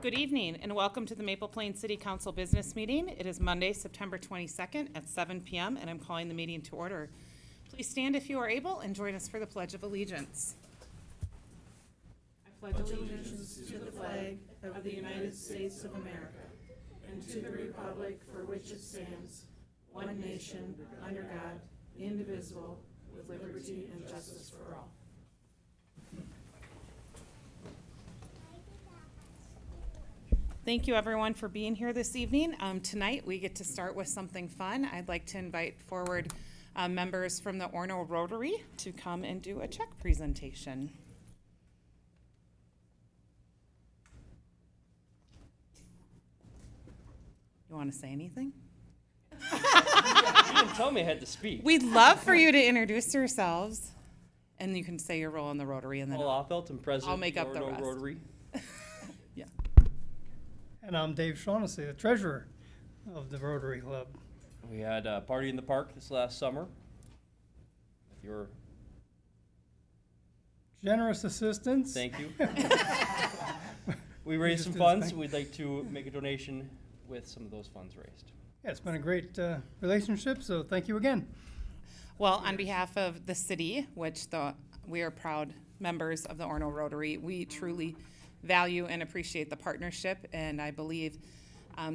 Good evening and welcome to the Maple Plain City Council Business Meeting. It is Monday, September 22nd at 7 p.m. and I'm calling the meeting to order. Please stand if you are able and join us for the Pledge of Allegiance. I pledge allegiance To the flag of the United States of America and to the republic for which it stands, one nation, under God, indivisible, with liberty and justice for all. Thank you everyone for being here this evening. Tonight we get to start with something fun. I'd like to invite forward members from the Orono Rotary to come and do a check presentation. You want to say anything? You didn't tell me I had to speak. We'd love for you to introduce yourselves, and you can say your role in the Rotary, and then Paul Offelt, I'm president I'll make up the of rest. Rotary. yeah. And I'm Dave Shaughnessy, the treasurer of the Rotary Club. We had a party in the park this last summer. With your Generous assistance. thank you. We raised some just funds. thank- We'd like to make a donation with some of those funds raised. Yeah, it's been a great relationship, so thank you again. Well, on behalf of the city, which we are proud members of the Orono Rotary, we truly value and appreciate the partnership, and I believe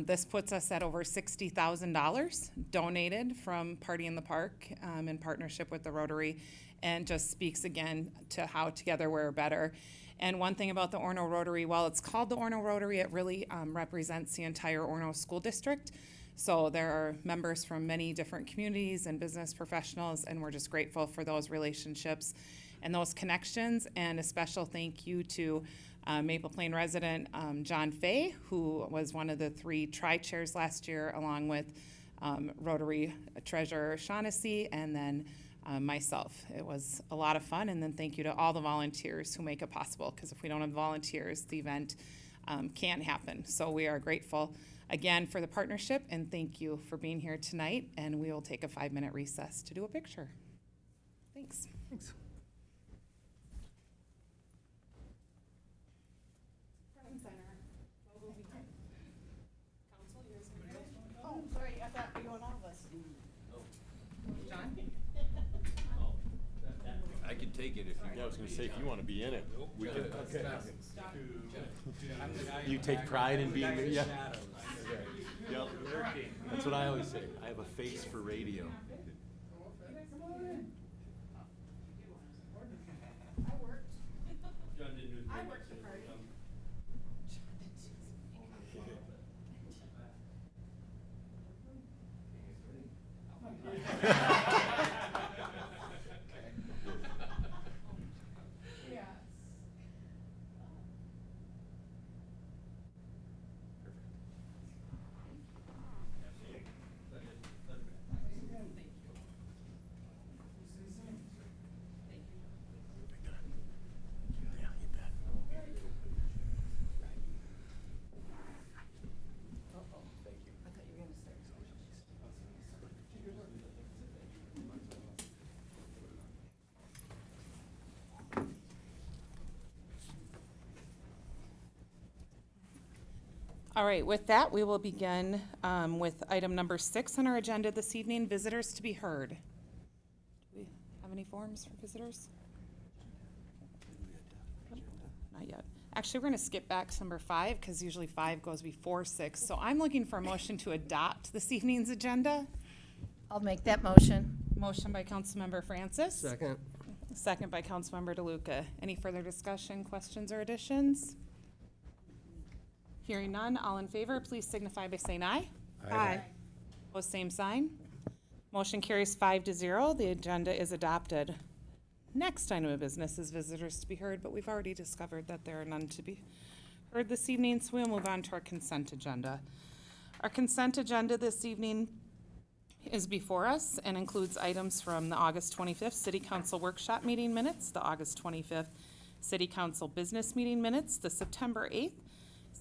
this puts us at over $60,000 donated from Party in the Park in partnership with the Rotary, and just speaks again to how together we're better. And one thing about the Orono Rotary, while it's called the Orono Rotary, it really represents the entire Orono School District. So there are members from many different communities and business professionals, and we're just grateful for those relationships and those connections. And a special thank you to Maple Plain resident John Fay, who was one of the 3 tri-chairs last year, along with Rotary Treasurer Shaughnessy, and then myself. It was a lot of fun, and then thank you to all the volunteers who make it possible, because if we don't have volunteers, the event can't happen. So we are grateful again for the partnership, and thank you for being here tonight, and we will take a 5-minute recess to do a picture. Thanks. Thanks. Oh, sorry, I thought you and all of us. John? I can take it if you. Yeah, I was gonna say, if you wanna be in it, we can. Okay. You take pride in being, yeah. Yep. That's what I always say. I have a face for radio. All right, with that, we will begin with item number 6 on our agenda this evening, visitors to be heard. Do we have any forms for visitors? Not yet. Actually, we're going to skip back to number 5, because usually 5 goes before 6. So I'm looking for a motion to adopt this evening's agenda. I'll make that motion. Motion by Councilmember Francis. Second. Second by Councilmember DeLuca. Any further discussion, questions, or additions? Hearing none, all in favor, please signify by saying aye. Aye. Opposed, same sign. Motion carries 5-0. The agenda is adopted. Next item of business is visitors to be heard, but we've already discovered that there are none to be heard this evening, so we'll move on to our consent agenda. Our consent agenda this evening is before us and includes items from the August 25th City Council Workshop Meeting Minutes, the August 25th City Council Business Meeting Minutes, the September 8th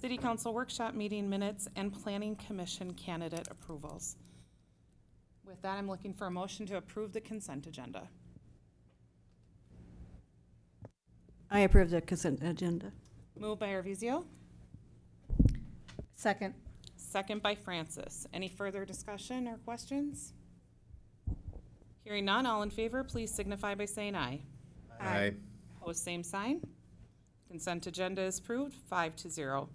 City Council Workshop Meeting Minutes, and Planning Commission candidate approvals. With that, I'm looking for a motion to approve the consent agenda. I approve the consent agenda. Moved by Arvizo, Second. Second by Francis. Any further discussion or questions? Hearing none, all in favor, please signify by saying aye. Aye. Opposed, same sign. Consent agenda is approved, 5-0.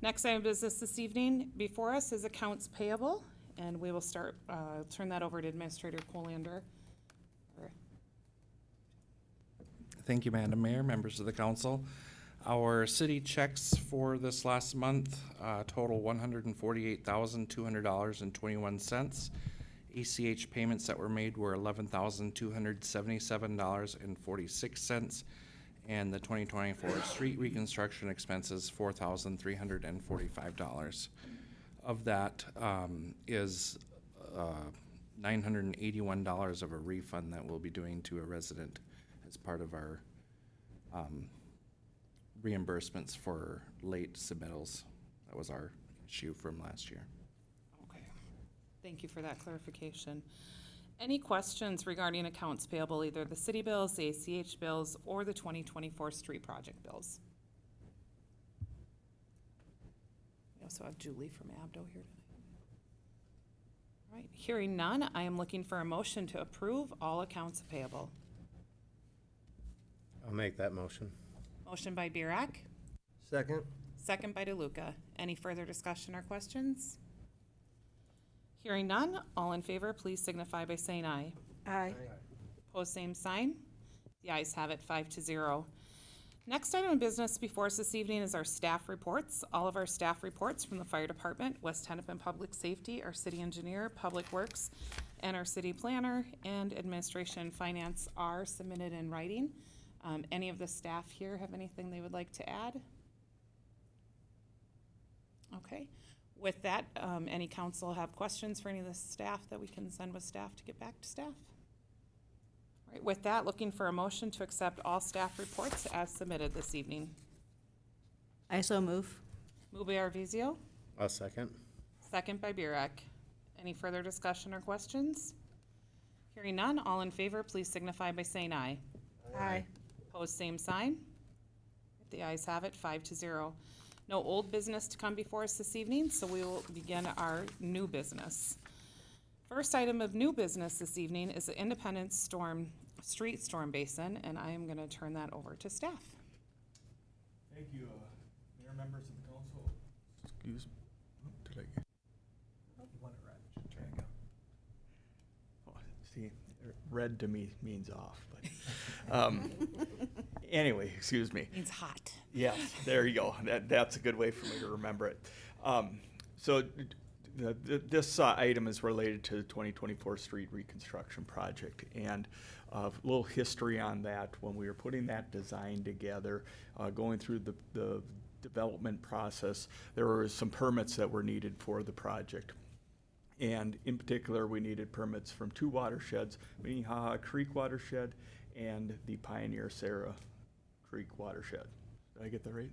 Next item of business this evening before us is accounts payable, and we will start, turn that over to Administrator Colander. Thank you, Madam Mayor, members of the council. Our city checks for this last month total $148,200.21. ACH payments that were made were $11,277.46, and the 2024 street reconstruction expenses $4,345. Of that is $981 of a refund that we'll be doing to a resident as part of our reimbursements for late submittals. That was our issue from last year. Okay. Thank you for that clarification. Any questions regarding accounts payable, either the city bills, the ACH bills, or the 2024 street project bills? We also have Julie from Abdo here tonight. All right, hearing none, I am looking for a motion to approve all accounts payable. I'll make that motion. Motion by Bierak, Second. second by DeLuca. Any further discussion or questions? Hearing none, all in favor, please signify by saying aye. Aye. Opposed, same sign. The ayes have it, 5-0. Next item of business before us this evening is our staff reports. All of our staff reports from the fire department, West Hennepin Public Safety, our city engineer, Public Works, and our city planner and administration and finance are submitted in writing. Any of the staff here have anything they would like to add? Okay. With that, any council have questions for any of the staff that we can send with staff to get back to staff? All right, with that, looking for a motion to accept all staff reports as submitted this evening. I so move. Moved by Arvizo, I'll second. second by Burek. Any further discussion or questions? Hearing none, all in favor, please signify by saying aye. Aye. Opposed, same sign. The ayes have it, 5-0. No old business to come before us this evening, so we will begin our new business. First item of new business this evening is the Independence Street Storm Basin, and I am gonna turn that over to staff. Thank you, Mayor, members of the council. Excuse me. Did I get? You want it red? There you go. Oh, see, red to me means off, but, anyway, excuse me. Means hot. Yes, there you go. That's a good way for me to remember it. So this item is related to the 2024 street reconstruction project, and a little history on that. When we were putting that design together, going through the development process, there were some permits that were needed for the project. And in particular, we needed permits from two watersheds, Minnehaha Creek watershed and the Pioneer Sarah Creek watershed. Did I get that right?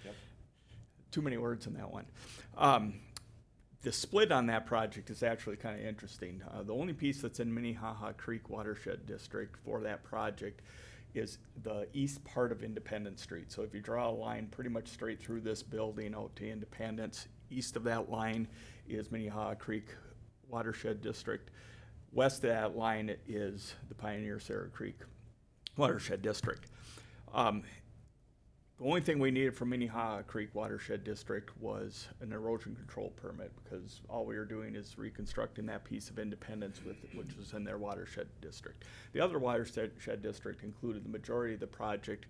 Yep. Too many words in that one. The split on that project is actually kind of interesting. The only piece that's in Minnehaha Creek watershed district for that project is the east part of Independence Street. So if you draw a line pretty much straight through this building out to Independence, east of that line is Minnehaha Creek watershed district. West of that line is the Pioneer Sarah Creek watershed district. The only thing we needed from Minnehaha Creek Watershed District was an erosion control permit, because all we were doing is reconstructing that piece of Independence which was in their watershed district. The other watershed district included the majority of the project.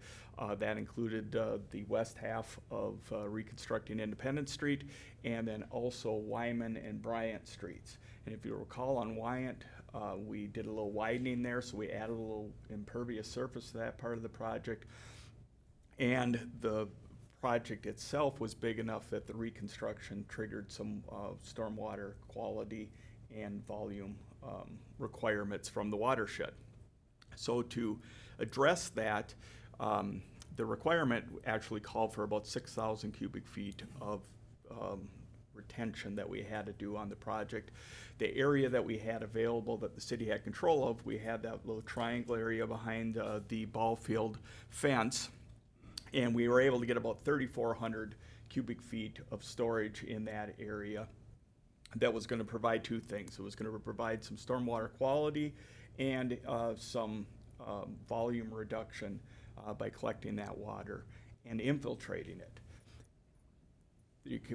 That included the west half of reconstructing Independence Street, and then also Wyman and Bryant Streets. And if you recall, on Wyant, we did a little widening there, so we added a little impervious surface to that part of the project. And the project itself was big enough that the reconstruction triggered some stormwater quality and volume requirements from the watershed. So to address that, the requirement actually called for about 6,000 cubic feet of retention that we had to do on the project. The area that we had available that the city had control of, we had that little triangle area behind the ball field fence. And we were able to get about 3,400 cubic feet of storage in that area. That was gonna provide two things. It was gonna provide some stormwater quality and some volume reduction by collecting that water and infiltrating it.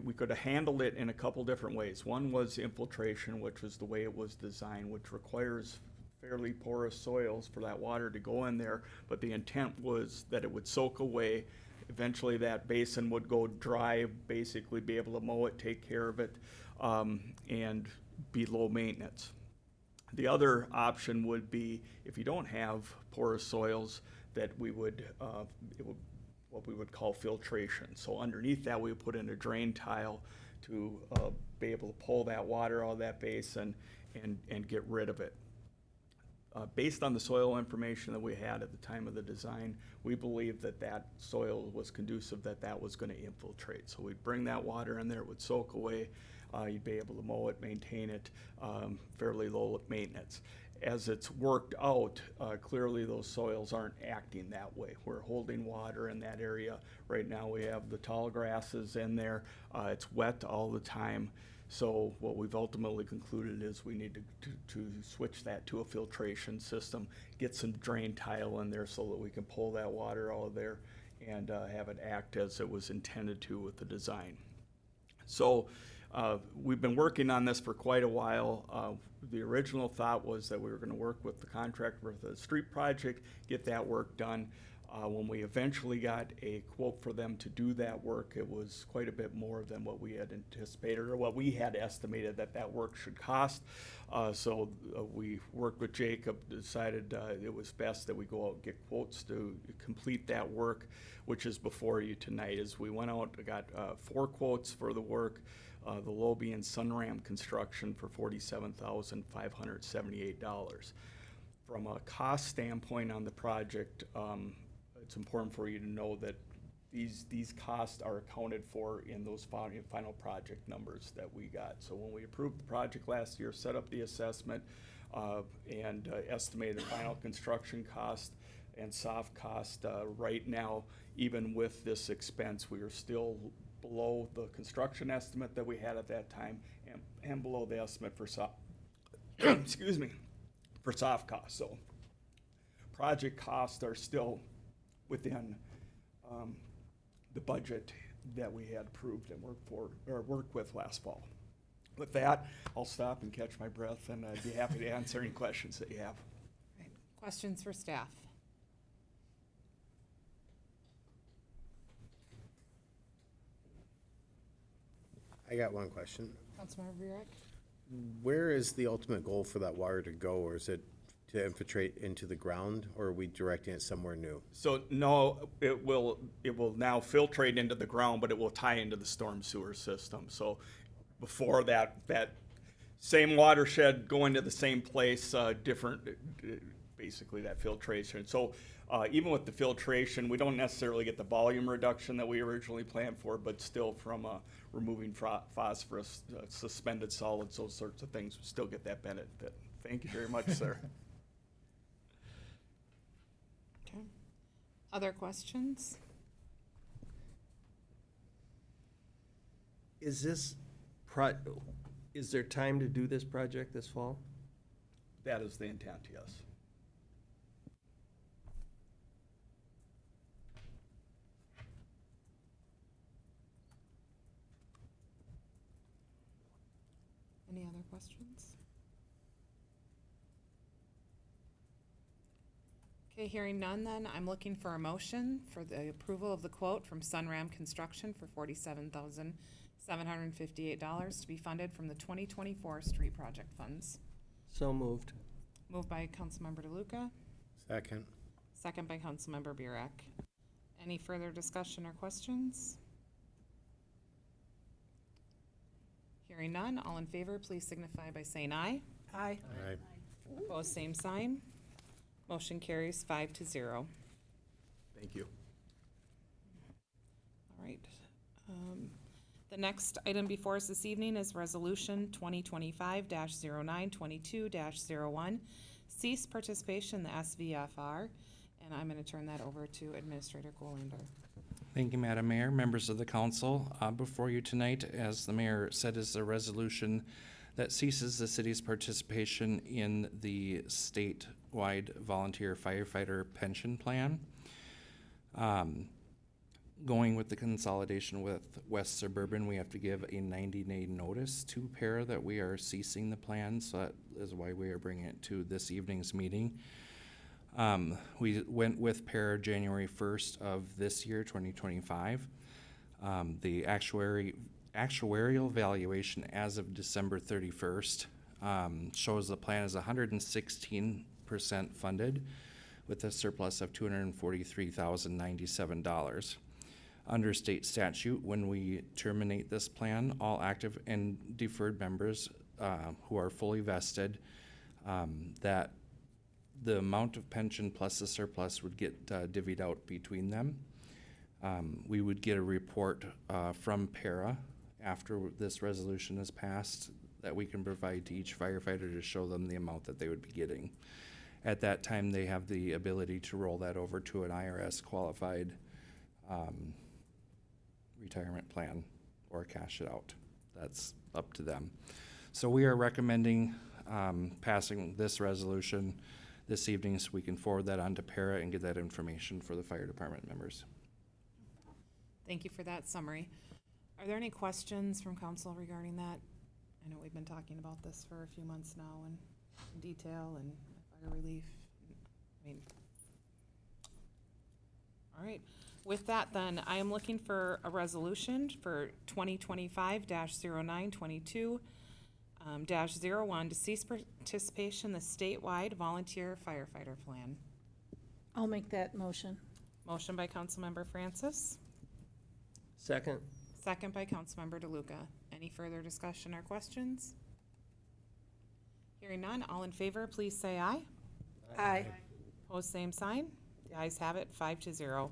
We could have handled it in a couple different ways. One was infiltration, which was the way it was designed, which requires fairly porous soils for that water to go in there, but the intent was that it would soak away. Eventually that basin would go dry, basically be able to mow it, take care of it, and be low maintenance. The other option would be, if you don't have porous soils, that we would, what we would call filtration. So underneath that, we would put in a drain tile to be able to pull that water out of that basin and get rid of it. Based on the soil information that we had at the time of the design, we believed that that soil was conducive, that was gonna infiltrate. So we'd bring that water in there, it would soak away, you'd be able to mow it, maintain it, fairly low maintenance. As it's worked out, clearly those soils aren't acting that way. We're holding water in that area. Right now we have the tall grasses in there. It's wet all the time. So what we've ultimately concluded is we need to switch that to a filtration system, get some drain tile in there so that we can pull that water out of there and have it act as it was intended to with the design. So we've been working on this for quite a while. The original thought was that we were going to work with the contractor for the street project, get that work done. When we eventually got a quote for them to do that work, it was quite a bit more than what we had anticipated or what we had estimated that work should cost. So we worked with Jacob, decided it was best that we go out and get quotes to complete that work, which is before you tonight. As we went out, got 4 quotes for the work. The low being Sunram Construction for $47,578. From a cost standpoint on the project, it's important for you to know that these costs are accounted for in those final project numbers that we got. So when we approved the project last year, set up the assessment and estimated final construction cost and soft cost, right now, even with this expense, we are still below the construction estimate that we had at that time and below the estimate for excuse me, for soft costs. So project costs are still within the budget that we had approved and worked with last fall. With that, I'll stop and catch my breath, and I'd be happy to answer any questions that you have. Right. Questions for staff? I got one question. Councilmember Burek? Where is the ultimate goal for that water to go, or is it to infiltrate into the ground, or are we directing it somewhere new? So no, it will now filtrate into the ground, but it will tie into the storm sewer system. So before that same watershed going to the same place, different, basically that filtration. So even with the filtration, we don't necessarily get the volume reduction that we originally planned for, but still from removing phosphorus, suspended solids, those sorts of things, we still get that benefit. Thank you very much, sir. Okay. Other questions? Is there time to do this project this fall? That is the intent, yes. Any other questions? Okay, hearing none then, I'm looking for a motion for the approval of the quote from Sunram Construction for $47,758 to be funded from the 2024 street project funds. So moved. Moved by Councilmember DeLuca, Second. second by Councilmember Burek. Any further discussion or questions? Hearing none, all in favor, please signify by saying aye. Aye. Aye. Opposed, same sign. Motion carries 5-0. Thank you. All right. The next item before us this evening is Resolution 2025-0922-01, cease participation in the SVFR, and I'm going to turn that over to Administrator Golander. Thank you, Madam Mayor, members of the council. Before you tonight, as the mayor said, is a resolution that ceases the city's participation in the statewide volunteer firefighter pension plan. Going with the consolidation with West Suburban, we have to give a 90-day notice to PARA that we are ceasing the plan, so that is why we are bringing it to this evening's meeting. We went with PARA January 1st of this year, 2025. The actuarial valuation as of December 31st shows the plan is 116% funded with a surplus of $243,097. Under state statute, when we terminate this plan, all active and deferred members who are fully vested, that the amount of pension plus the surplus would get divvied out between them. We would get a report from PARA after this resolution is passed that we can provide to each firefighter to show them the amount that they would be getting. At that time, they have the ability to roll that over to an IRS qualified retirement plan or cash it out. That's up to them. So we are recommending passing this resolution this evening so we can forward that on to PARA and get that information for the fire department members. Thank you for that summary. Are there any questions from council regarding that? I know we've been talking about this for a few months now in detail and fire relief. I mean, all right. With that, then, I am looking for a resolution for 2025-0922 -01 to cease participation in the statewide volunteer firefighter plan. I'll make that motion. Motion by Councilmember Francis, Second. second by Councilmember DeLuca. Any further discussion or questions? Hearing none, all in favor, please say aye. Aye. Opposed, same sign. The ayes have it, 5-0.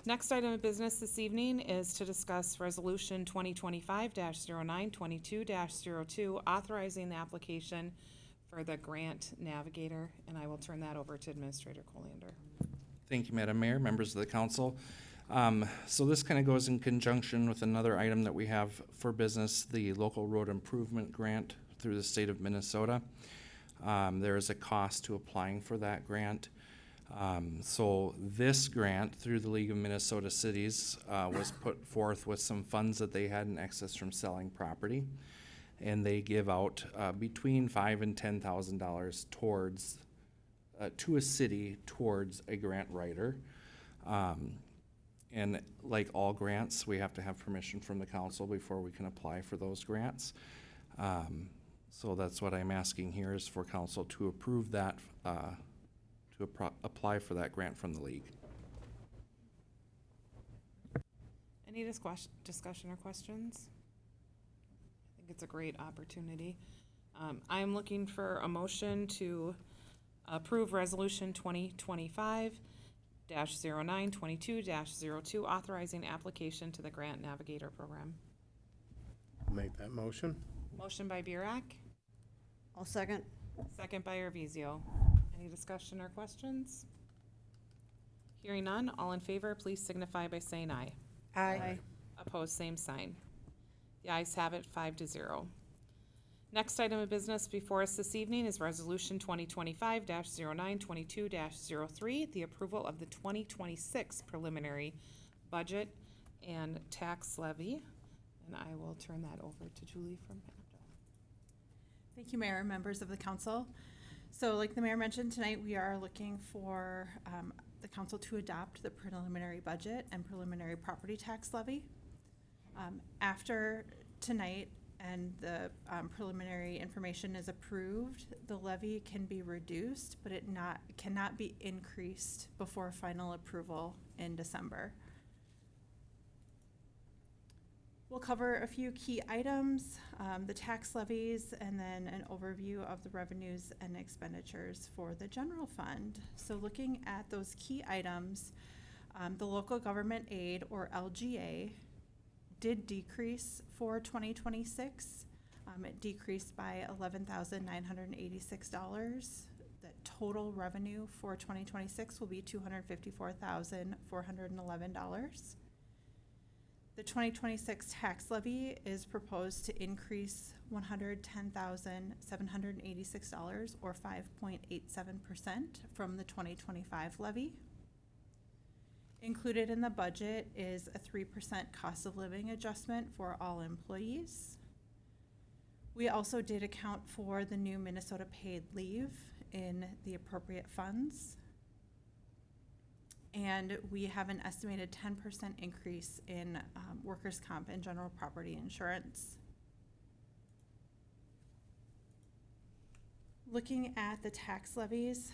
Next item of business this evening is to discuss Resolution 2025-0922-02, authorizing the application for the Grant Navigator, and I will turn that over to Administrator Colander. Thank you, Madam Mayor, members of the council. So this kind of goes in conjunction with another item that we have for business, the local road improvement grant through the state of Minnesota. There is a cost to applying for that grant. So this grant through the League of Minnesota Cities was put forth with some funds that they had in excess from selling property. And they give out between $5,000 and $10,000 towards, to a city towards a grant writer. And like all grants, we have to have permission from the council before we can apply for those grants. So that's what I'm asking here is for council to approve that, to apply for that grant from the league. Any discussion or questions? I think it's a great opportunity. I am looking for a motion to approve Resolution 2025-0922-02, authorizing application to the Grant Navigator Program. I'll make that motion. Motion by Burek, I'll second. second by Arvizo. Any discussion or questions? Hearing none, all in favor, please signify by saying aye. Aye. Opposed, same sign. The ayes have it, 5-0. Next item of business before us this evening is Resolution 2025-0922-03, the approval of the 2026 preliminary budget and tax levy. And I will turn that over to Julie from PennDOT. Thank you, Mayor, members of the council. So like the mayor mentioned tonight, we are looking for the council to adopt the preliminary budget and preliminary property tax levy. After tonight and the preliminary information is approved, the levy can be reduced, but it cannot be increased before final approval in December. We'll cover a few key items, the tax levies, and then an overview of the revenues and expenditures for the general fund. So looking at those key items, the local government aid, or LGA, did decrease for 2026. It decreased by $11,986 that total revenue for 2026 will be $254,411. The 2026 tax levy is proposed to increase $110,786, or 5.87% from the 2025 levy. Included in the budget is a 3% cost of living adjustment for all employees. We also did account for the new Minnesota paid leave in the appropriate funds. And we have an estimated 10% increase in workers' comp and general property insurance. Looking at the tax levies,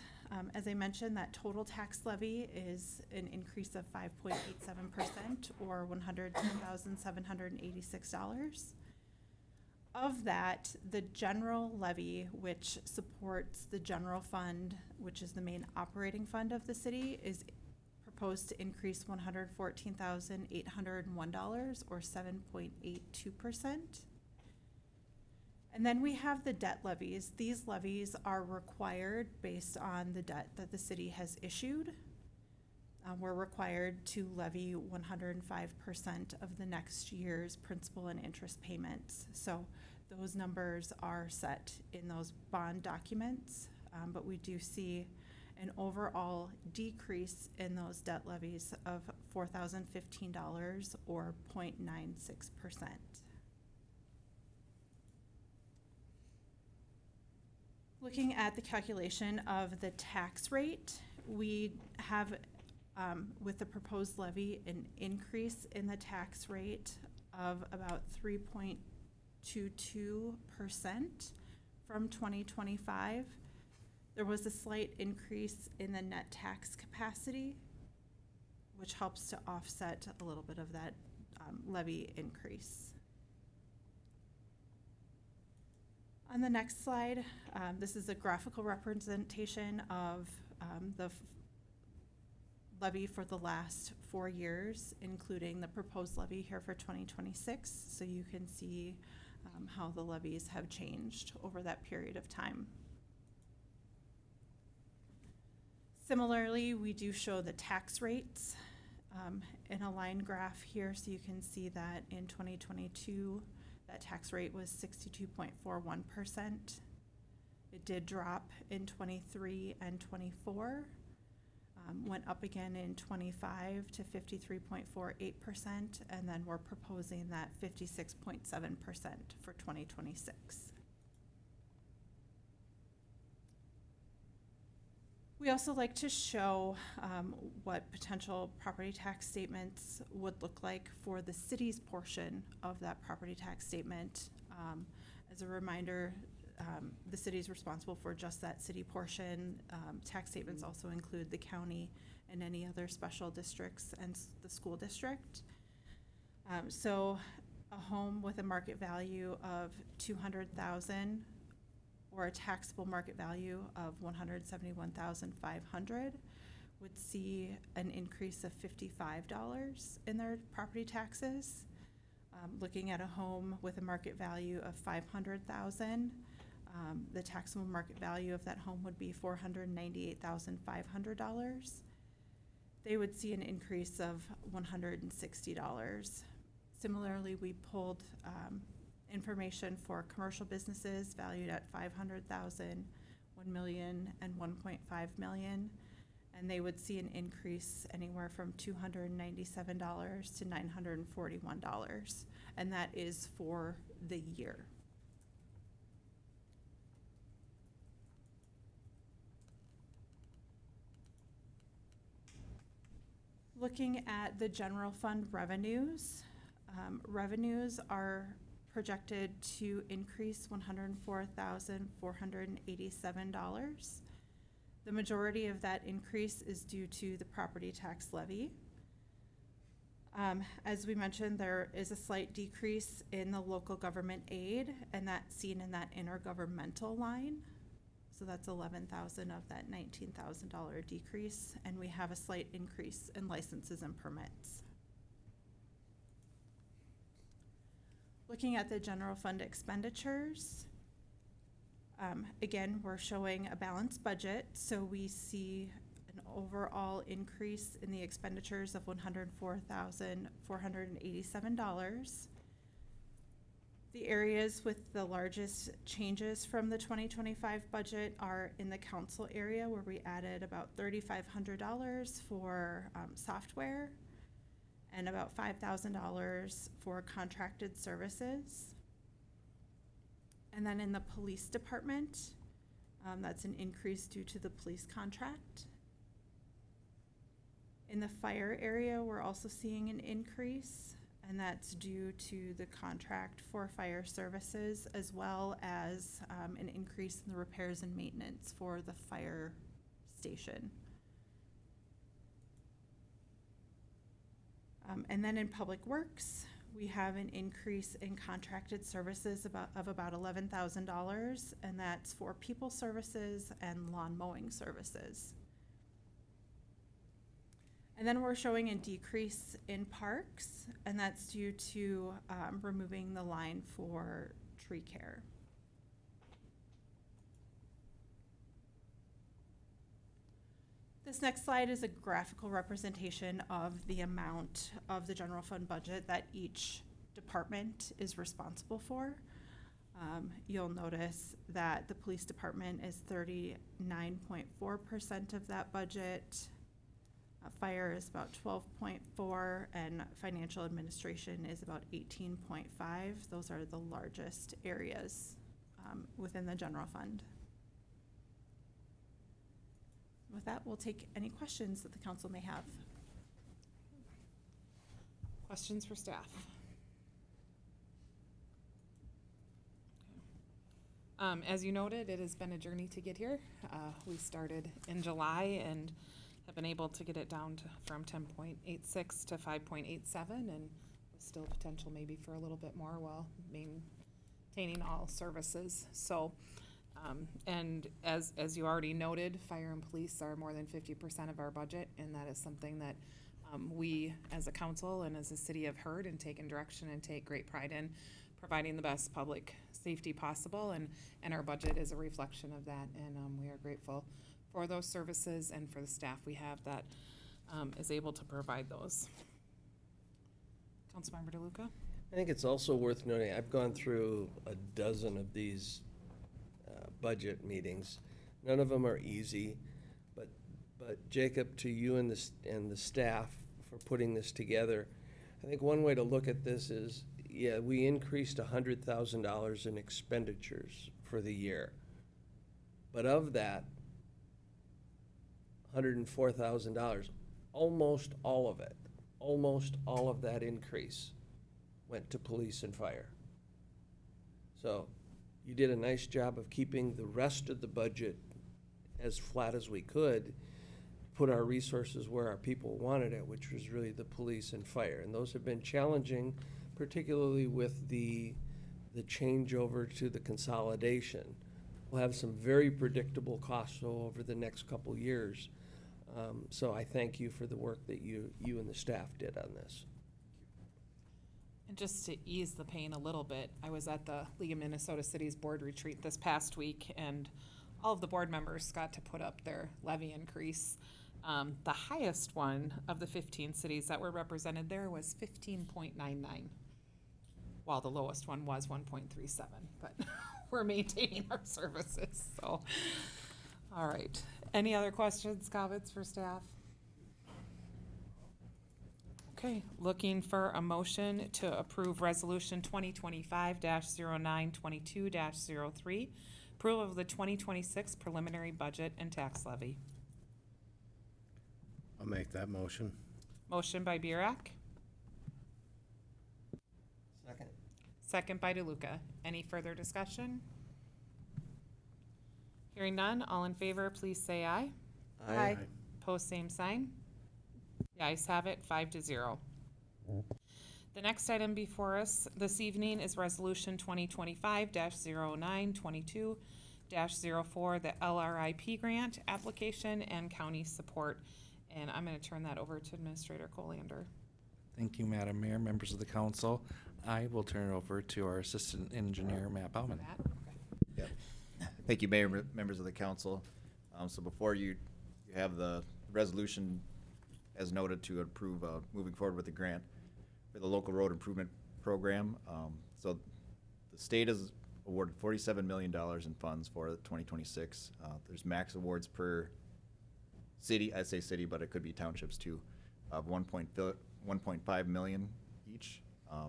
as I mentioned, that total tax levy is an increase of 5.87%, or $110,786. Of that, the general levy, which supports the general fund, which is the main operating fund of the city, is proposed to increase $114,801, or 7.82%. And then we have the debt levies. These levies are required based on the debt that the city has issued. We're required to levy 105% of the next year's principal and interest payments. So those numbers are set in those bond documents, but we do see an overall decrease in those debt levies of $4,015, or 0.96%. Looking at the calculation of the tax rate, we have, with the proposed levy, an increase in the tax rate of about 3.22% from 2025. There was a slight increase in the net tax capacity, which helps to offset a little bit of that levy increase. On the next slide, this is a graphical representation of the levy for the last 4 years, including the proposed levy here for 2026. So you can see how the levies have changed over that period of time. Similarly, we do show the tax rates in a line graph here, so you can see that in 2022, that tax rate was 62.41%. It did drop in 23 and 24, went up again in 25 to 53.48%, and then we're proposing that 56.7% for 2026. We also like to show what potential property tax statements would look like for the city's portion of that property tax statement. As a reminder, the city is responsible for just that city portion. Tax statements also include the county and any other special districts and the school district. So a home with a market value of $200,000, or a taxable market value of $171,500, would see an increase of $55 in their property taxes. Looking at a home with a market value of $500,000, the taxable market value of that home would be $498,500. They would see an increase of $160. Similarly, we pulled information for commercial businesses valued at $500,000, $1 million, and $1.5 million, and they would see an increase anywhere from $297 to $941, and that is for the year. Looking at the general fund revenues, revenues are projected to increase $104,487. The majority of that increase is due to the property tax levy. As we mentioned, there is a slight decrease in the local government aid, and that's seen in that intergovernmental line. So that's $11,000 of that $19,000 decrease, and we have a slight increase in licenses and permits. Looking at the general fund expenditures, Again, we're showing a balanced budget, so we see an overall increase in the expenditures of $104,487. The areas with the largest changes from the 2025 budget are in the council area, where we added about $3,500 for software and about $5,000 for contracted services. And then in the police department, that's an increase due to the police contract. In the fire area, we're also seeing an increase, and that's due to the contract for fire services, as well as an increase in the repairs and maintenance for the fire station. And then in Public Works, we have an increase in contracted services of about $11,000, and that's for people services and lawn mowing services. And then we're showing a decrease in parks, and that's due to removing the line for tree care. This next slide is a graphical representation of the amount of the general fund budget that each department is responsible for. You'll notice that the police department is 39.4% of that budget. Fire is about 12.4%, and financial administration is about 18.5%. Those are the largest areas within the general fund. With that, we'll take any questions that the council may have. Questions for staff? As you noted, it has been a journey to get here. We started in July and have been able to get it down from 10.86 to 5.87, and with still potential maybe for a little bit more while maintaining all services. So, and as you already noted, fire and police are more than 50% of our budget, and that is something that we as a council and as a city have heard and taken direction and take great pride in providing the best public safety possible, and our budget is a reflection of that, and we are grateful for those services and for the staff we have that is able to provide those. Councilmember DeLuca? I think it's also worth noting, I've gone through a dozen of these budget meetings. None of them are easy, but Jacob, to you and the staff for putting this together, I think one way to look at this is, yeah, we increased $100,000 in expenditures for the year. But of that, $104,000, almost all of that increase went to police and fire. So you did a nice job of keeping the rest of the budget as flat as we could, put our resources where our people wanted it, which was really the police and fire. And those have been challenging, particularly with the changeover to the consolidation. We'll have some very predictable costs over the next couple years. So I thank you for the work that you and the staff did on this. And just to ease the pain a little bit, I was at the League of Minnesota Cities Board Retreat this past week, and all of the board members got to put up their levy increase. The highest one of the 15 cities that were represented there was 15.99, while the lowest one was 1.37, but we're maintaining our services, so. All right, any other questions, comments for staff? Okay, looking for a motion to approve Resolution 2025-0922-03, approval of the 2026 preliminary budget and tax levy. I'll make that motion. Motion by Burek, Second. second by DeLuca. Any further discussion? Hearing none, all in favor, please say aye. Aye. Post same sign. The ayes have it, 5-0. The next item before us this evening is Resolution 2025-0922-04, the LRIP grant application and county support. And I'm going to turn that over to Administrator Colander. Thank you, Madam Mayor, members of the council. I will turn it over to our Assistant Engineer, Matt Bauman. Matt? Okay. Yep. Thank you, Mayor, members of the council. So before you have the resolution as noted to approve moving forward with the grant for the local road improvement program. So the state has awarded $47 million in funds for 2026. There's max awards per city, I say city, but it could be townships too, of 1.5 million each.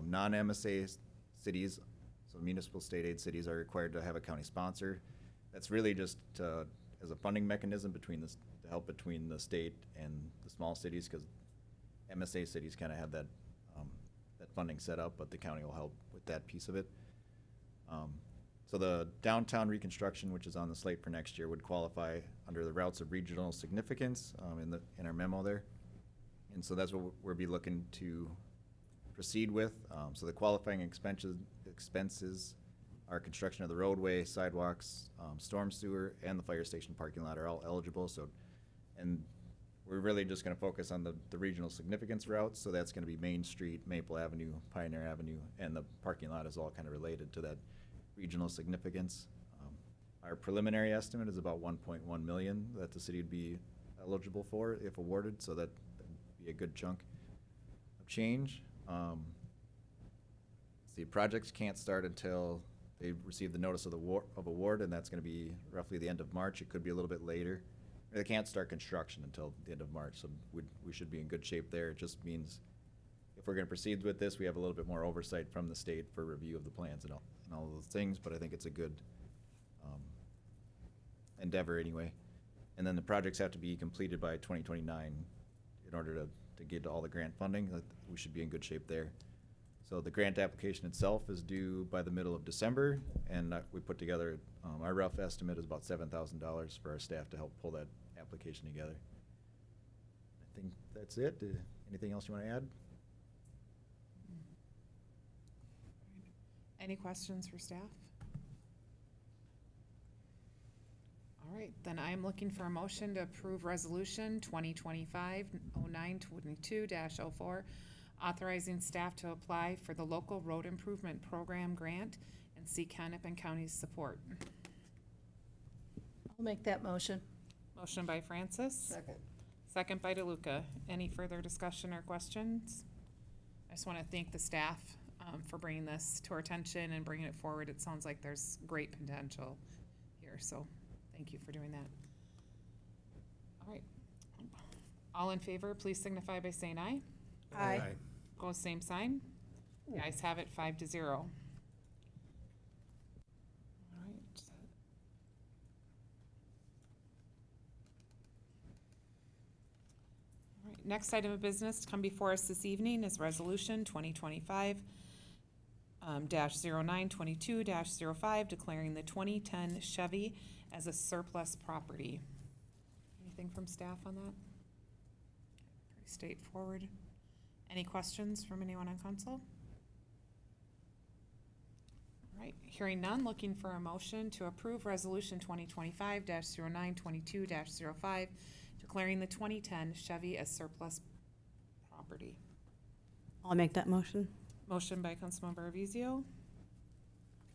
Non-MSA cities, so municipal state aid cities, are required to have a county sponsor. That's really just as a funding mechanism between this, to help between the state and the small cities, because MSA cities kind of have that that funding set up, but the county will help with that piece of it. So the downtown reconstruction, which is on the slate for next year, would qualify under the routes of regional significance in our memo there. And so that's what we'll be looking to proceed with. So the qualifying expenses are construction of the roadway, sidewalks, storm sewer, and the fire station parking lot are all eligible. So, and we're really just gonna focus on the regional significance routes. So that's gonna be Main Street, Maple Avenue, Pioneer Avenue, and the parking lot is all kind of related to that regional significance. Our preliminary estimate is about 1.1 million that the city would be eligible for if awarded, so that'd be a good chunk of change. See, projects can't start until they receive the notice of award, and that's gonna be roughly the end of March. It could be a little bit later. They can't start construction until the end of March, so we should be in good shape there. It just means if we're gonna proceed with this, we have a little bit more oversight from the state for review of the plans and all of those things, but I think it's a good endeavor anyway. And then the projects have to be completed by 2029 in order to get all the grant funding. We should be in good shape there. So the grant application itself is due by the middle of December, and we put together, our rough estimate is about $7,000 for our staff to help pull that application together. I think that's it. Anything else you want to add? Any questions for staff? All right, then I am looking for a motion to approve resolution 2025-0922-04, authorizing staff to apply for the local road improvement program grant and seek Hennepin County's support. I'll make that motion. Motion by Francis. Second. Second by DeLuca. Any further discussion or questions? I just want to thank the staff for bringing this to our attention and bringing it forward. It sounds like there's great potential here, so thank you for doing that. All right. All in favor, please signify by saying aye. Aye. Opposed, same sign. The ayes have it 5-0. All right. All right, next item of business to come before us this evening is Resolution 2025-0922-05, declaring the 2010 Chevy as a surplus property. Anything from staff on that? Pretty straightforward. Any questions from anyone on council? All right, hearing none, looking for a motion to approve Resolution 2025-0922-05, declaring the 2010 Chevy as surplus property. I'll make that motion. Motion by Councilmember Avizio,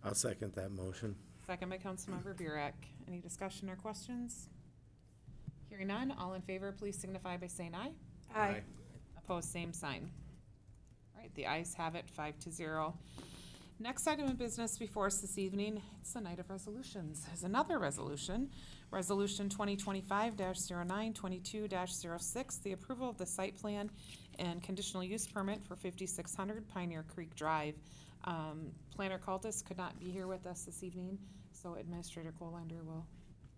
I'll second that motion. second by Councilmember Burek. Any discussion or questions? Hearing none, all in favor, please signify by saying aye. Aye. Opposed, same sign. All right, the ayes have it 5-0. Next item of business before us this evening, it's the night of resolutions, is another resolution. Resolution 2025-0922-06, the approval of the site plan and conditional use permit for 5600 Pioneer Creek Drive. Planner Cultus could not be here with us this evening, so Administrator Colander will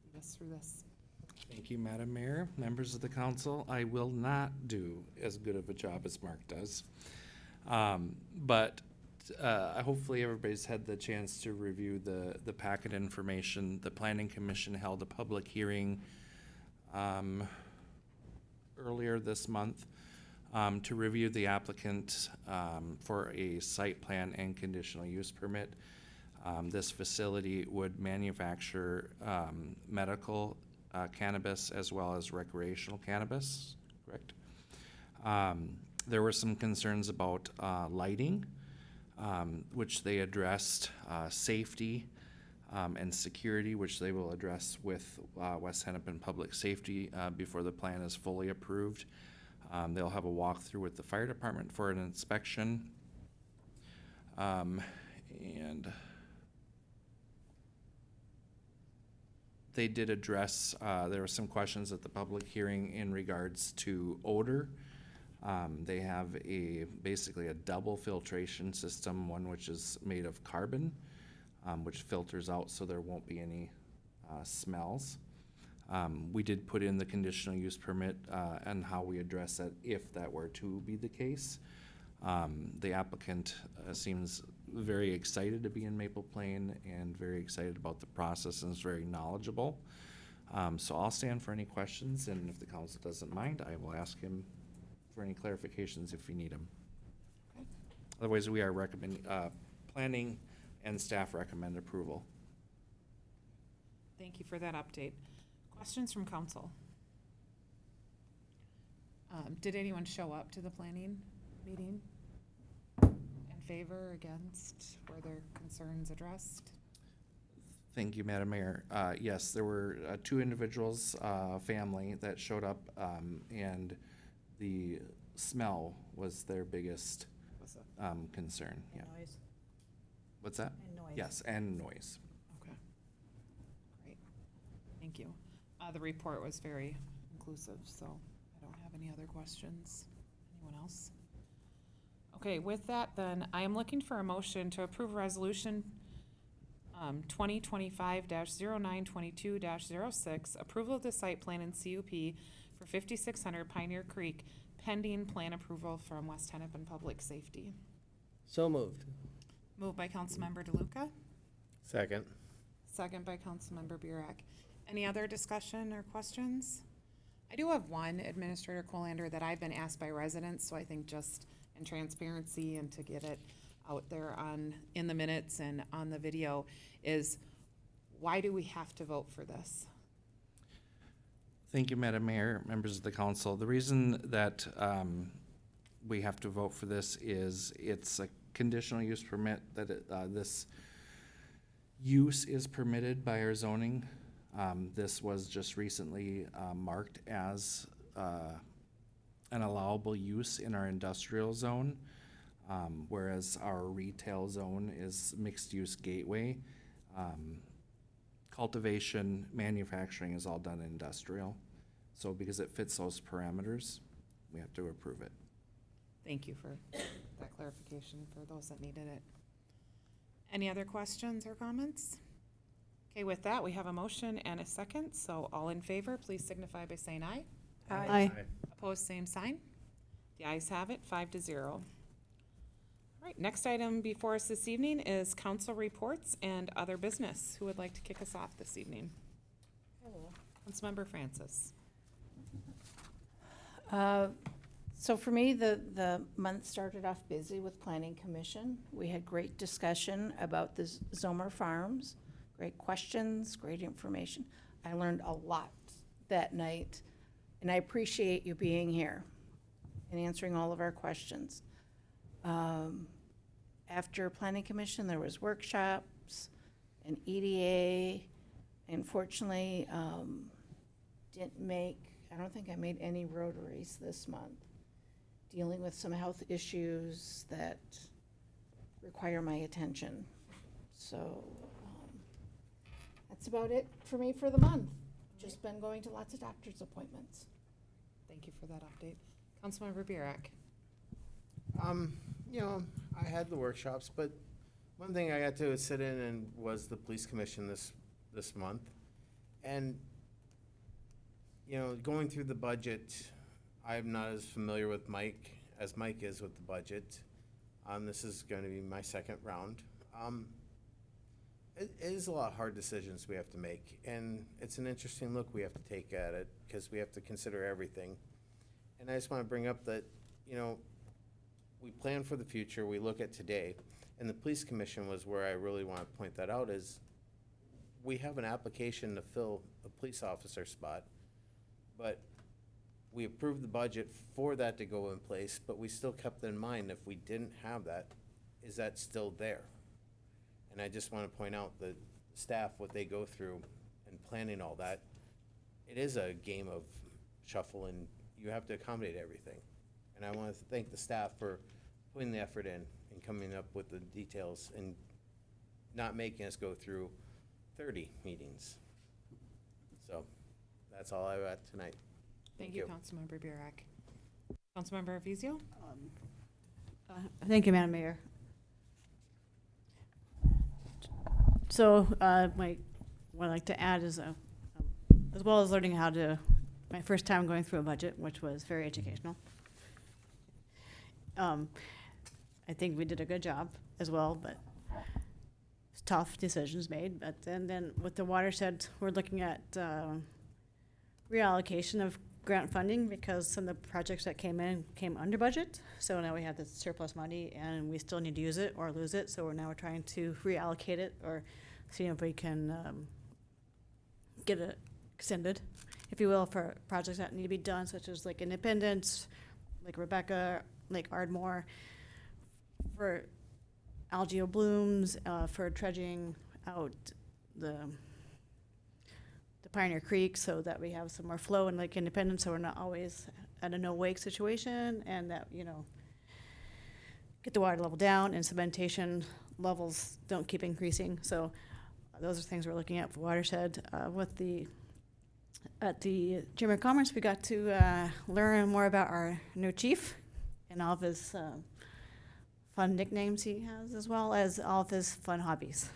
lead us through this. Thank you, Madam Mayor, members of the council. I will not do as good of a job as Mark does. But hopefully everybody's had the chance to review the packet information. The Planning Commission held a public hearing earlier this month to review the applicant for a site plan and conditional use permit. This facility would manufacture medical cannabis as well as recreational cannabis, correct? There were some concerns about lighting, which they addressed, safety, and security, which they will address with West Hennepin Public Safety before the plan is fully approved. They'll have a walkthrough with the fire department for an inspection. And they did address, there were some questions at the public hearing in regards to odor. They have basically a double filtration system, one which is made of carbon, which filters out so there won't be any smells. We did put in the conditional use permit and how we address that if that were to be the case. The applicant seems very excited to be in Maple Plain and very excited about the process and is very knowledgeable. So I'll stand for any questions, and if the council doesn't mind, I will ask him for any clarifications if you need them. Otherwise, we are recommending, planning and staff recommend approval. Thank you for that update. Questions from council? Did anyone show up to the planning meeting? In favor, against? Were there concerns addressed? Thank you, Madam Mayor. Yes, there were 2 individuals, family, that showed up, and the smell was their biggest concern. Yeah. Noise. What's that? And noise. Yes, and noise. Okay. Great. Thank you. The report was very inclusive, so I don't have any other questions. Anyone else? Okay, with that then, I am looking for a motion to approve resolution 2025-0922-06, approval of the site plan and CUP for 5600 Pioneer Creek, pending plan approval from West Hennepin Public Safety. So moved. Moved by Councilmember DeLuca, Second. second by Councilmember Burek. Any other discussion or questions? I do have one, Administrator Colander, that I've been asked by residents, so I think just in transparency and to get it out there in the minutes and on the video, is why do we have to vote for this? Thank you, Madam Mayor, members of the council. The reason that we have to vote for this is it's a conditional use permit that this use is permitted by our zoning. This was just recently marked as an allowable use in our industrial zone, whereas our retail zone is mixed-use gateway. Cultivation, manufacturing is all done industrial. So because it fits those parameters, we have to approve it. Thank you for that clarification for those that needed it. Any other questions or comments? Okay, with that, we have a motion and a second, so all in favor, please signify by saying aye. Aye. Opposed, same sign. The ayes have it, 5-0. All right, next item before us this evening is council reports and other business. Who would like to kick us off this evening? Councilmember Francis. So for me, the month started off busy with Planning Commission. We had great discussion about the Zomer Farms, great questions, great information. I learned a lot that night, and I appreciate you being here and answering all of our questions. After Planning Commission, there was workshops and EDA. Unfortunately, I don't think I made any rotaries this month, dealing with some health issues that require my attention. So, that's about it for me for the month. Just been going to lots of doctor's appointments. Thank you for that update. Councilmember Burek. You know, I had the workshops, but one thing I got to sit in and was the police commission this month. And, you know, going through the budget, I'm not as familiar with Mike as Mike is with the budget. This is going to be my second round. It is a lot of hard decisions we have to make, and it's an interesting look we have to take at it because we have to consider everything. And I just want to bring up that, you know, we plan for the future, we look at today, and the police commission was where I really want to point that out is we have an application to fill a police officer spot, but we approved the budget for that to go in place, but we still kept in mind if we didn't have that, is that still there? And I just want to point out that staff, what they go through and planning all that, it is a game of shuffle, and you have to accommodate everything. And I want to thank the staff for putting the effort in and coming up with the details and not making us go through 30 meetings. So that's all I've got tonight. Thank you, Councilmember Burek. Councilmember Arvizo? Thank you, Madam Mayor. So, what I'd like to add is, as well as learning my first time going through a budget, which was very educational. I think we did a good job as well, but it's tough decisions made. But then with the watershed, we're looking at reallocation of grant funding because some of the projects that came under budget. So now we have this surplus money and we still need to use it or lose it. So we're trying to reallocate it or see if we can get it extended, if you will, for projects that need to be done, such as like Independence, Lake Rebecca, Lake Ardmore, for algae blooms, for dredging out the Pioneer Creek so that we have some more flow in Lake Independence, so we're not always at a no-wake situation, and that, get the water level down and cementation levels don't keep increasing. So those are things we're looking at for watershed. At the Chamber of Commerce, we got to learn more about our new chief and all of his fun nicknames he has, as well as all of his fun hobbies.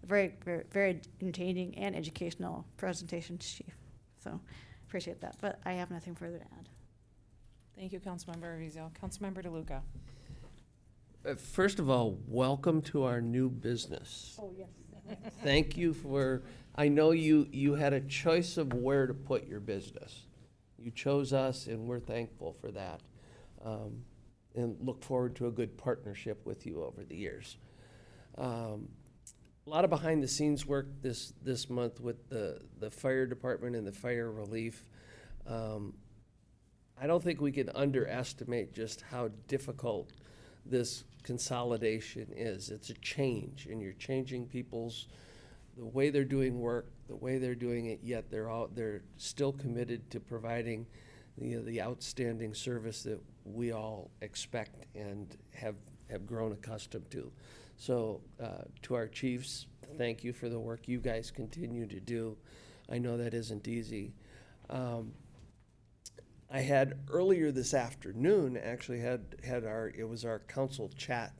Very, very, very entertaining and educational presentation, Chief. So appreciate that. But I have nothing further to add. Thank you, Councilmember Arvizo. Councilmember DeLuca? First of all, welcome to our new business. Oh, yes. Thank you I know you had a choice of where to put your business. You chose us, and we're thankful for that. And look forward to a good partnership with you over the years. A lot of behind-the-scenes work this month with the fire department and the fire relief. I don't think we can underestimate just how difficult this consolidation is. It's a change, and you're changing the way they're doing work, the way they're doing it, yet they're still committed to providing the outstanding service that we all expect and have grown accustomed to. So to our chiefs, thank you for the work you guys continue to do. I know that isn't easy. I had earlier this afternoon, actually it was our council chat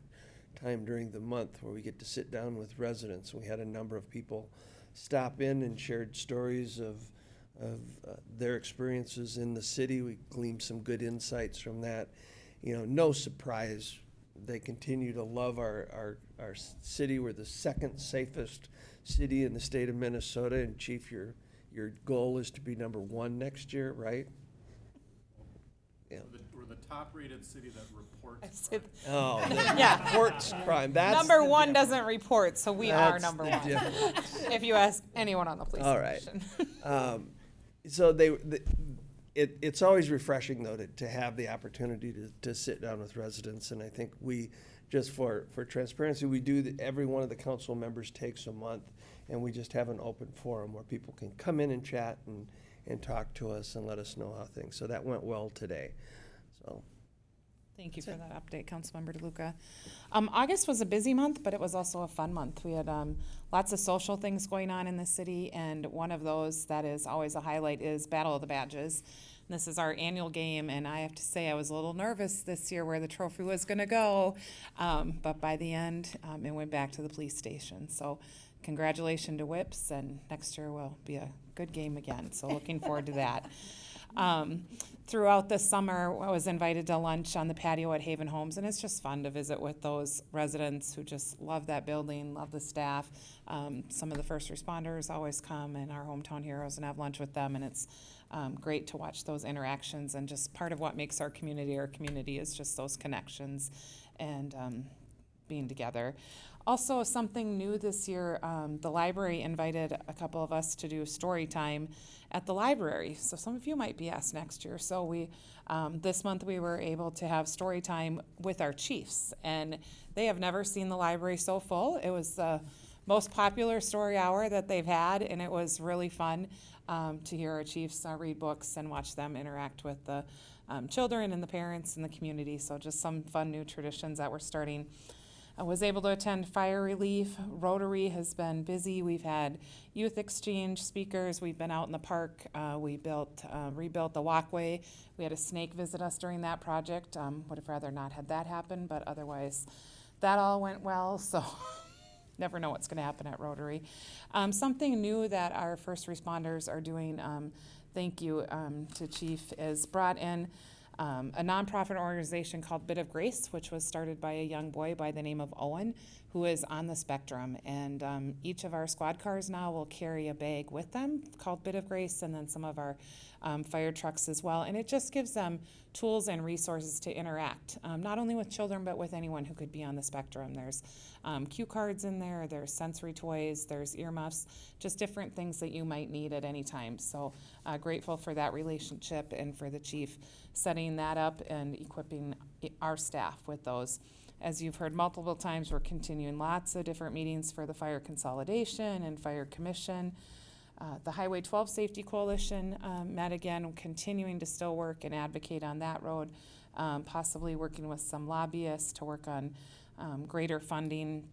time during the month where we get to sit down with residents. We had a number of people stop in and shared stories of their experiences in the city. We gleaned some good insights from that. No surprise, they continue to love our city. We're the second safest city in the state of Minnesota, and Chief, your goal is to be #1 next year, right? Yeah. We're the top-rated city that reports. Oh, Yeah. reports crime. That's Number the one doesn't report, so we are That's number the one. difference. If you ask anyone on the police All right. station. So it's always refreshing, though, to have the opportunity to sit down with residents. And I think we, just for transparency, we do, every one of the council members takes a month, and we just have an open forum where people can come in and chat and talk to us and let us know how things. So that went well today. So. Thank you for that update, Councilmember DeLuca. August was a busy month, but it was also a fun month. We had lots of social things going on in the city, and one of those that is always a highlight is Battle of the Badges. And this is our annual game, and I have to say I was a little nervous this year where the trophy was going to go, but by the end, it went back to the police station. So congratulations to Whips, and next year will be a good game again, so looking forward to that. Throughout the summer, I was invited to lunch on the patio at Haven Homes, and it's just fun to visit with those residents who just love that building, love the staff. Some of the first responders always come, and our hometown heroes, and have lunch with them, and it's great to watch those interactions, and just part of what makes our community is just those connections and being together. Also, something new this year, the library invited a couple of us to do story time at the library. So some of you might be asked next year. So we, this month we were able to have story time with our chiefs, and they have never seen the library so full. It was the most popular story hour that they've had, and it was really fun to hear our chiefs read books and watch them interact with the children and the parents and the community. So just some fun new traditions that we're starting. I was able to attend fire relief. Rotary has been busy. We've had youth exchange speakers. We've been out in the park. We rebuilt the walkway. We had a snake visit us during that project. Would have rather not had that happen, but otherwise that all went well. So never know what's going to happen at Rotary. Something new that our first responders are doing, thank you to Chief, is brought in a nonprofit organization called Bit of Grace, which was started by a young boy by the name of Owen, who is on the spectrum. And each of our squad cars now will carry a bag with them called Bit of Grace, and then some of our fire trucks as well. And it just gives them tools and resources to interact, not only with children, but with anyone who could be on the spectrum. There's cue cards in there, there's sensory toys, there's earmuffs, just different things that you might need at any time. So grateful for that relationship and for the chief setting that up and equipping our staff with those. As you've heard multiple times, we're continuing lots of different meetings for the Fire Consolidation and Fire Commission. The Highway 12 Safety Coalition met again, continuing to still work and advocate on that road, possibly working with some lobbyists to work on greater funding.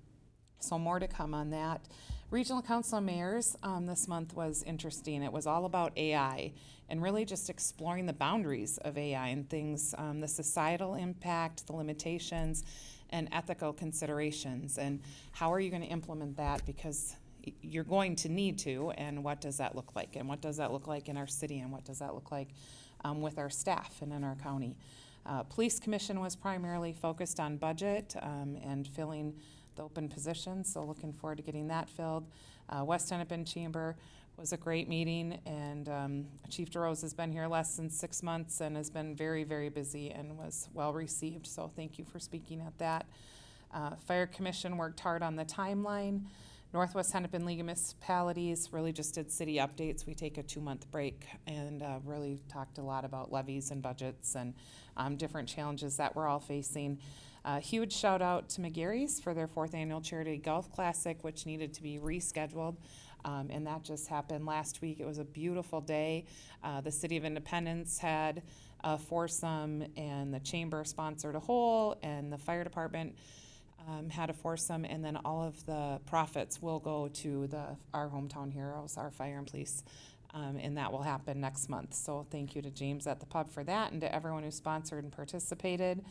So more to come on that. Regional Council of Mayors this month was interesting. It was all about AI and really just exploring the boundaries of AI and things, the societal impact, the limitations, and ethical considerations. And how are you going to implement that? Because you're going to need to, and what does that look like? And what does that look like in our city? And what does that look like with our staff and in our county? Police Commission was primarily focused on budget and filling the open positions, so looking forward to getting that filled. West Hennepin Chamber was a great meeting, and Chief DeRose has been here less than 6 months and has been very, very busy and was well received, so thank you for speaking at that. Fire Commission worked hard on the timeline. Northwest Hennepin League of Municipalities really just did city updates. We take a 2-month break and really talked a lot about levies and budgets and different challenges that we're all facing. Huge shout out to McGarry's for their 4th annual Charity Golf Classic, which needed to be rescheduled. And that just happened last week. It was a beautiful day. The City of Independence had a foursome, and the Chamber sponsored a hole, and the Fire Department had a foursome, and then all of the profits will go to our hometown heroes, our fire and police, and that will happen next month. So thank you to James at the pub for that, and to everyone who sponsored and participated.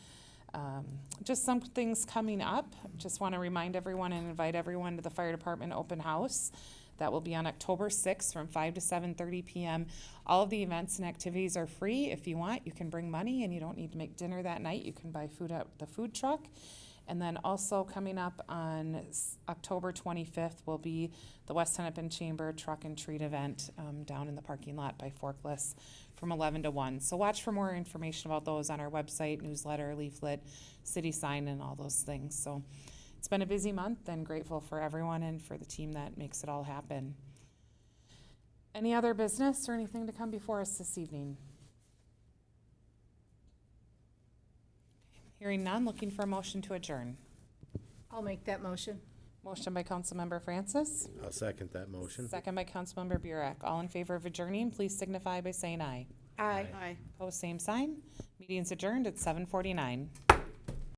Just some things coming up. Just want to remind everyone and invite everyone to the Fire Department open house. That will be on October 6th from 5 to 7:30 p.m. All of the events and activities are free. If you want, you can bring money, and you don't need to make dinner that night. You can buy food at the food truck. And then also coming up on October 25th will be the West Hennepin Chamber Truck and Treat event down in the parking lot by Forkless from 11 to 1. So watch for more information about those on our website, newsletter, leaflet, city sign, and all those things. So it's been a busy month, and grateful for everyone and for the team that makes it all happen. Any other business or anything to come before us this evening? Hearing none, looking for a motion to adjourn. I'll make that motion. Motion by Councilmember Francis, I'll second that motion. second by Councilmember Burek. All in favor of adjourning, please signify by saying aye. Aye. Aye. Opposed, same sign. Meeting's adjourned at 7:49.